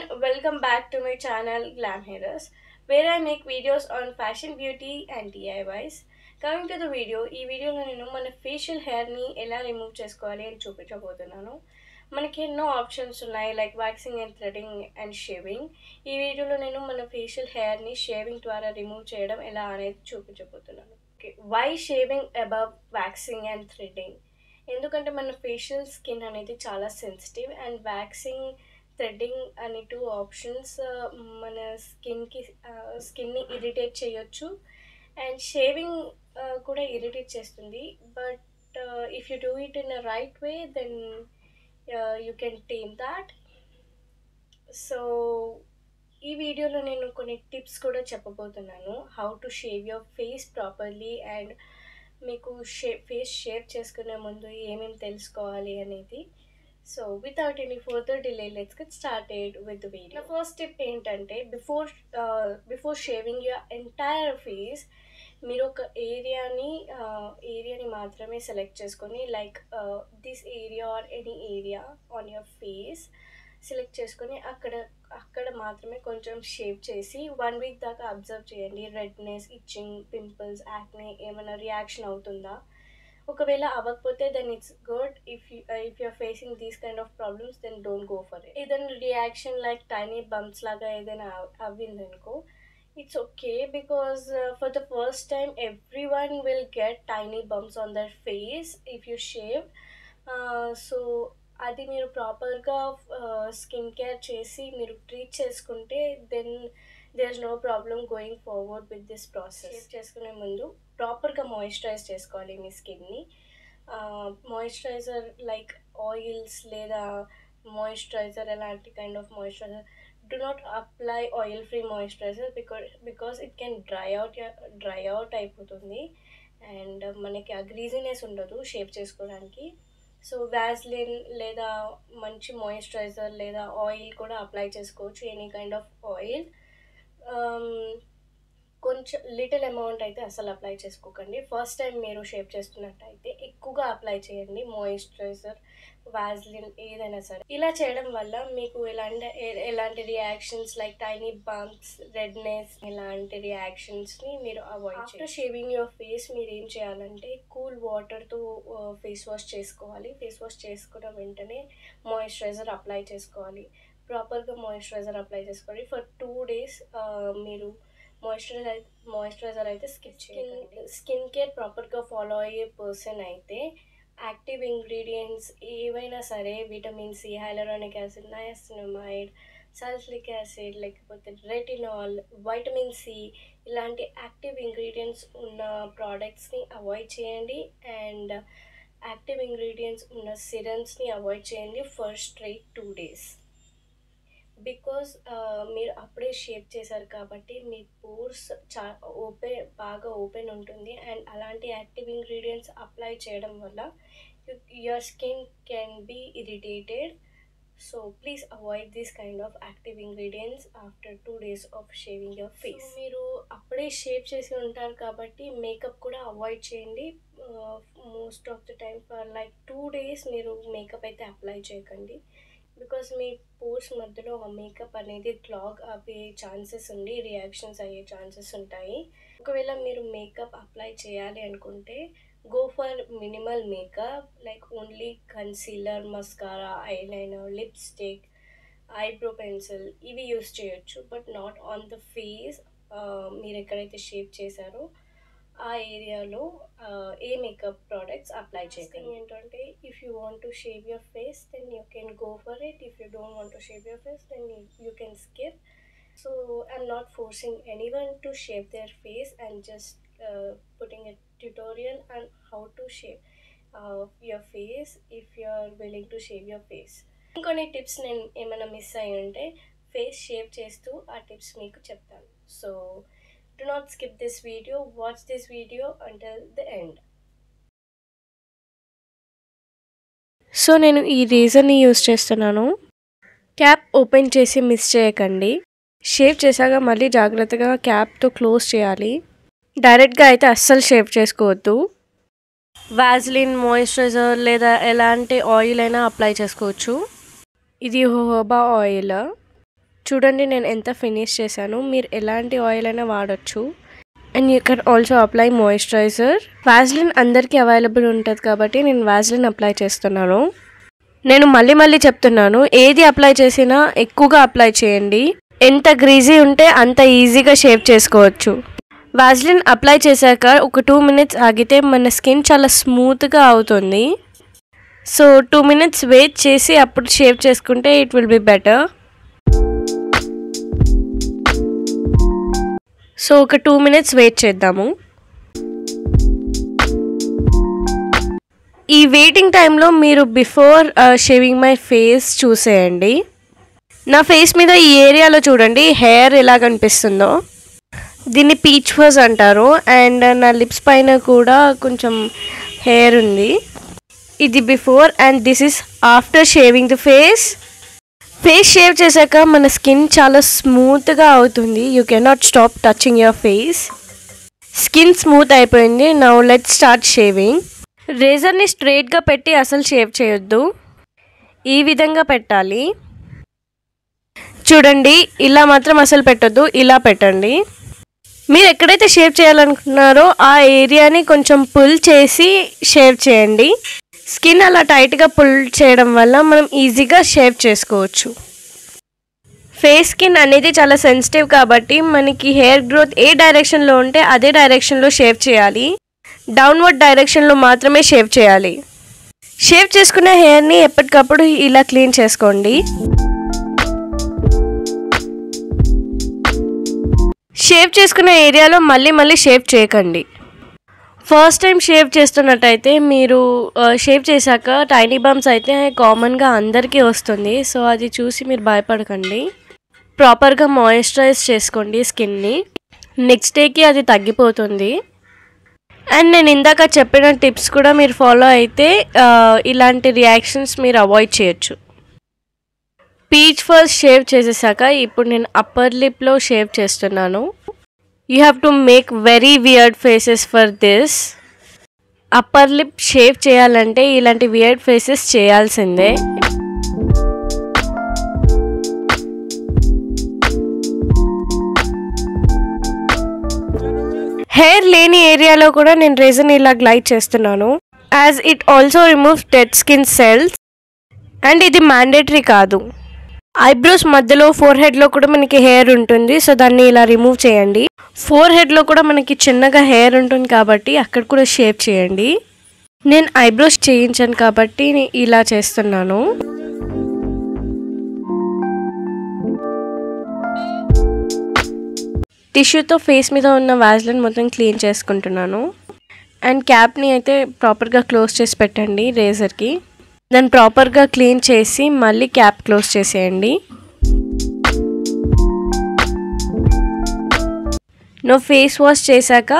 everyone, welcome back to my channel Glam Heroes, where I make videos on fashion, beauty and DIYs. Coming to the video, ఈ వీడియోలో నేను మన facial హెయిర్ని ఎలా remove చేసుకోవాలి అని చూపించబోతున్నాను. మనకి ఎన్నో ఆప్షన్స్ ఉన్నాయి like waxing and threading and shaving. ఈ వీడియోలో నేను మన ఫేషియల్ హెయిర్ని షేవింగ్ ద్వారా రిమూవ్ చేయడం ఎలా అనేది చూపించబోతున్నాను. Okay, why shaving above waxing and threading? ఎందుకంటే మన ఫేషియల్ స్కిన్ అనేది చాలా సెన్సిటివ్ అండ్ వ్యాక్సింగ్ థ్రెడ్డింగ్ అనే టూ ఆప్షన్స్ మన స్కిన్ని ఇరిటేట్ చేయొచ్చు అండ్ షేవింగ్ కూడా ఇరిటేట్ చేస్తుంది. But if you do it in a right way then you can tame that. So ఈ వీడియోలో నేను కొన్ని టిప్స్ కూడా చెప్పబోతున్నాను, how to shave your face properly and మీకు ఫేస్ షేవ్ చేసుకునే ముందు ఏమేమి తెలుసుకోవాలి అనేది. So without any further delay let's get started with the video. First tip ఏంటంటే before shaving your entire face మీరు ఒక ఏరియాని మాత్రమే సెలెక్ట్ చేసుకొని like this area or any area on your face select చేసుకొని అక్కడ మాత్రమే కొంచెం షేవ్ చేసి 1 వీక్ దాకా అబ్జర్వ్ చేయండి. రెడ్నెస్, ఇచ్చింగ్, పింపుల్స్, యాక్నే ఏమైనా రియాక్షన్ అవుతుందా? ఒకవేళ అవ్వకపోతే then it's good. If you're facing these kind of problems then don't go for it. ఏదైనా రియాక్షన్ లైక్ టైనీ బంప్స్ లాగా ఏదైనా అవ్విందనుకో it's okay because for the first time everyone will get tiny bumps on their face if you shave. So అది మీరు ప్రాపర్గా skin care చేసి మీరు treat చేసుకుంటే then there is no problem going forward with this process. Shave చేసుకునే ముందు ప్రాపర్గా moisturise చేసుకోవాలి మీ స్కిన్ని. మాయిశ్చరైజర్ లైక్ ఆయిల్స్ లేదా మాయిశ్చరైజర్ ఎలాంటి kind of moisturiser, do not apply oil free moisturizer because it can dry out అయిపోతుంది అండ్ మనకి ఆ గ్రీజీనెస్ ఉండదు షేప్ చేసుకోవడానికి. సో వ్యాజ్లిన్ లేదా మంచి మాయిశ్చరైజర్ లేదా ఆయిల్ కూడా అప్లై చేసుకోవచ్చు, ఎనీ కైండ్ ఆఫ్ ఆయిల్. కొంచెం లిటిల్ అమౌంట్ అయితే అసలు అప్లై చేసుకోకండి. ఫస్ట్ టైం మీరు షేప్ చేస్తున్నట్టయితే ఎక్కువగా అప్లై చేయండి మాయిశ్చరైజర్, వ్యాజ్లిన్ ఏదైనా సరే. ఇలా చేయడం వల్ల మీకు ఎలాంటి reactions like tiny bumps, redness ఇలాంటి రియాక్షన్స్ని మీరు అవాయిడ్ చేయండి. ఆఫ్టర్ షేవింగ్ యువర్ ఫేస్ మీరు ఏం చేయాలంటే కూల్ వాటర్తో ఫేస్ వాష్ చేసుకోవాలి. ఫేస్ వాష్ చేసుకున్న వెంటనే మాయిశ్చరైజర్ అప్లై చేసుకోవాలి. ప్రాపర్గా మాయిశ్చరైజర్ అప్లై చేసుకోవాలి. ఫర్ 2 days మీరు మాయిశ్చరైజర్ అయితే స్కిప్ చేయండి. స్కిన్ కేర్ ప్రాపర్గా ఫాలో అయ్యే పర్సన్ అయితే యాక్టివ్ ఇంగ్రీడియంట్స్ ఏవైనా సరే, vitamin C, hyaluronic acid, niacinamide, salicylic acid, లేకపోతే రెటినాల్, వైటమిన్ సి ఇలాంటి యాక్టివ్ ఇంగ్రీడియంట్స్ ఉన్న ప్రోడక్ట్స్ని అవాయిడ్ చేయండి అండ్ యాక్టివ్ ఇంగ్రీడియంట్స్ ఉన్న సిరమ్స్ని అవాయిడ్ చేయండి ఫర్ స్ట్రైట్ 2 days. బికాస్ మీరు అప్పుడే షేప్ చేశారు కాబట్టి మీ పోర్స్ బాగా ఓపెన్ ఉంటుంది అండ్ అలాంటి యాక్టివ్ ఇంగ్రీడియంట్స్ అప్లై చేయడం వల్ల your skin can be irritated. So please avoid this kind of active ingredients after 2 days of shaving your face. మీరు అప్పుడే షేప్ చేసి ఉంటారు కాబట్టి మేకప్ కూడా అవాయిడ్ చేయండి. Most of the time for like 2 days మీరు మేకప్ అయితే అప్లై చేయకండి బికాస్ మీ పోర్స్ మధ్యలో ఆ మేకప్ అనేది క్లాగ్ అయ్యే ఛాన్సెస్ ఉండి రియాక్షన్స్ అయ్యే ఛాన్సెస్ ఉంటాయి. ఒకవేళ మీరు మేకప్ అప్లై చేయాలి అనుకుంటే go for minimal makeup like only concealer, mascara, eyeliner, lipstick, eyebrow pencil ఇవి యూస్ చేయొచ్చు. But not on the face. మీరు ఎక్కడైతే షేప్ చేశారో ఆ ఏరియాలో ఏ మేకప్ ప్రోడక్ట్స్ అప్లై చేయకండి. ఏంటంటే if you want to shave your face then you can go for it. If you don't want to shave your face then you can skip. So I'm not forcing anyone to shave their face and just putting a tutorial and how to shave your face if you are willing to shave your face. ఇంకొన్ని tips నేను ఏమైనా miss అయ్యి ఉంటే face shave చేస్తూ ఆ tips మీకు చెప్తాను. So do not skip this video, watch this video until the end. So నేను ఈ రేజర్ని యూస్ చేస్తున్నాను. క్యాప్ ఓపెన్ చేసి మిస్ చేయకండి. షేవ్ చేశాక మళ్ళీ జాగ్రత్తగా క్యాప్తో క్లోజ్ చేయాలి. డైరెక్ట్గా అయితే అస్సలు షేవ్ చేసుకోవద్దు. వ్యాజ్లిన్, మాయిశ్చరైజర్ లేదా ఎలాంటి ఆయిల్ అయినా అప్లై చేసుకోవచ్చు. ఇది హోహోబా ఆయిల్. చూడండి నేను ఎంత ఫినిష్ చేశాను. మీరు ఎలాంటి ఆయిల్ అయినా వాడచ్చు. And you can also apply moisturiser. Vaseline అందరికీ అవైలబుల్ ఉంటుంది కాబట్టి నేను వాజ్లిన్ అప్లై చేస్తున్నాను. నేను మళ్ళీ చెప్తున్నాను, ఏది అప్లై చేసినా ఎక్కువగా అప్లై చేయండి. ఎంత గ్రీజీ ఉంటే అంత ఈజీగా షేవ్ చేసుకోవచ్చు. వాజ్లిన్ అప్లై చేశాక ఒక 2 minutes ఆగితే మన స్కిన్ చాలా స్మూత్గా అవుతుంది. సో 2 minutes వెయిట్ చేసి అప్పుడు షేవ్ చేసుకుంటే it will be better. So ఒక 2 minutes వెయిట్ చేద్దాము. ఈ వెయిటింగ్ టైంలో మీరు బిఫోర్ షేవింగ్ మై ఫేస్ చూసేయండి. నా ఫేస్ మీద ఈ ఏరియాలో చూడండి హెయిర్ ఎలా కనిపిస్తుందో. దీన్ని పీచ్ ఫజ్ అంటారు. అండ్ నా లిప్స్ పైన కూడా కొంచెం హెయిర్ ఉంది. ఇది before and this is after shaving the face. Face shave చేశాక మన స్కిన్ చాలా స్మూత్గా అవుతుంది. You cannot stop touching your face. Skin smooth అయిపోయింది. Now let's start shaving. రేజర్ని స్ట్రైట్గా పెట్టి అసలు షేవ్ చేయొద్దు, ఈ విధంగా పెట్టాలి. చూడండి ఇలా మాత్రం అసలు పెట్టొద్దు, ఇలా పెట్టండి. మీరు ఎక్కడైతే షేవ్ చేయాలనుకుంటున్నారో ఆ ఏరియాని కొంచెం పుల్ చేసి షేవ్ చేయండి. స్కిన్ అలా టైట్గా పుల్ చేయడం వల్ల మనం ఈజీగా షేవ్ చేసుకోవచ్చు. ఫేస్ స్కిన్ అనేది చాలా సెన్సిటివ్ కాబట్టి మనకి హెయిర్ గ్రోత్ ఏ డైరెక్షన్లో ఉంటే అదే డైరెక్షన్లో షేవ్ చేయాలి. డౌన్వర్డ్ డైరెక్షన్లో మాత్రమే షేవ్ చేయాలి. షేవ్ చేసుకునే హెయిర్ని ఎప్పటికప్పుడు ఇలా క్లీన్ చేసుకోండి. షేవ్ చేసుకునే ఏరియాలో మళ్ళీ షేవ్ చేయకండి. ఫస్ట్ టైం షేవ్ చేస్తున్నట్టయితే మీరు షేవ్ చేశాక టైనీ బంప్స్ అయితే కామన్గా అందరికీ వస్తుంది. సో అది చూసి మీరు భయపడకండి. ప్రాపర్గా మాయిశ్చరైజ్ చేసుకోండి స్కిన్ని. నెక్స్ట్ డేకి అది తగ్గిపోతుంది. అండ్ నేను ఇందాక చెప్పిన టిప్స్ కూడా మీరు ఫాలో అయితే ఇలాంటి రియాక్షన్స్ మీరు అవాయిడ్ చేయొచ్చు. పీచ్ ఫస్ట్ షేవ్ చేసేసాక ఇప్పుడు నేను అప్పర్ లిప్లో షేవ్ చేస్తున్నాను. You have to make very weird faces for this. Upper lip shave చేయాలంటే ఇలాంటి వియర్డ్ ఫేసెస్ చేయాల్సిందే. హెయిర్ లేని ఏరియాలో కూడా నేను రేజర్ని ఇలా గ్లైడ్ చేస్తున్నాను. As it also removes dead skin cells. And ఇది మ్యాండేటరీ కాదు. ఐబ్రోస్ మధ్యలో ఫోర్ హెడ్లో కూడా మనకి హెయిర్ ఉంటుంది. సో దాన్ని ఇలా రిమూవ్ చేయండి. ఫోర్ హెడ్లో కూడా మనకి చిన్నగా హెయిర్ ఉంటుంది కాబట్టి అక్కడ కూడా షేవ్ చేయండి. నేను ఐబ్రోస్ చేయించాను కాబట్టి ఇలా చేస్తున్నాను. టిష్యూతో ఫేస్ మీద ఉన్న వాజ్లిన్ మొత్తం క్లీన్ చేసుకుంటున్నాను. అండ్ క్యాప్ని అయితే ప్రాపర్గా క్లోజ్ చేసి పెట్టండి రేజర్కి. దాన్ని ప్రాపర్గా క్లీన్ చేసి మళ్ళీ క్యాప్ క్లోజ్ చేసేయండి. ఫేస్ వాష్ చేశాక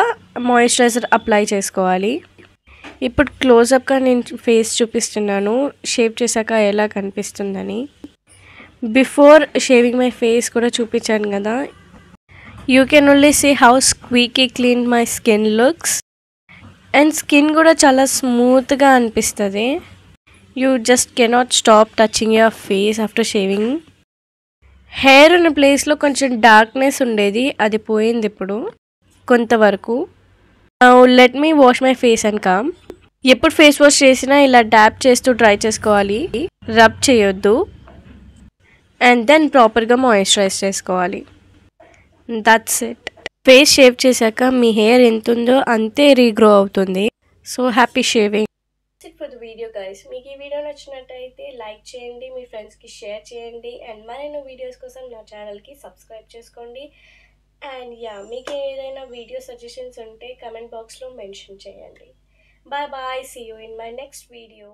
మాయిశ్చరైజర్ అప్లై చేసుకోవాలి. ఇప్పుడు క్లోజప్గా నేను ఫేస్ చూపిస్తున్నాను షేవ్ చేశాక ఎలా కనిపిస్తుందని. బిఫోర్ షేవింగ్ మై ఫేస్ కూడా చూపించాను కదా. You can only see how squeaky clean my skin looks. And skin కూడా చాలా స్మూత్గా అనిపిస్తుంది. You just cannot stop touching your face after shaving. Hair ఉన్న ప్లేస్లో కొంచెం డార్క్నెస్ ఉండేది, అది పోయింది ఇప్పుడు కొంతవరకు. Now let me wash my face and come. ఎప్పుడు ఫేస్ వాష్ చేసినా ఇలా డాప్ చేస్తూ డ్రై చేసుకోవాలి, రబ్ చేయొద్దు. అండ్ దెన్ ప్రాపర్గా మాయిశ్చరైజ్ చేసుకోవాలి. That's it. ఫేస్ షేవ్ చేశాక మీ హెయిర్ ఎంత ఉందో అంతే రీగ్రో అవుతుంది. So happy shaving. For the video guys, మీకు ఈ వీడియో నచ్చినట్టయితే లైక్ చేయండి, మీ ఫ్రెండ్స్కి షేర్ చేయండి. అండ్ మరిన్ని వీడియోస్ కోసం నా ఛానల్కి సబ్స్క్రైబ్ చేసుకోండి. అండ్ మీకు ఏదైనా వీడియో సజెషన్స్ ఉంటే కమెంట్ బాక్స్లో మెన్షన్ చేయండి. Bye bye, see you in my next video.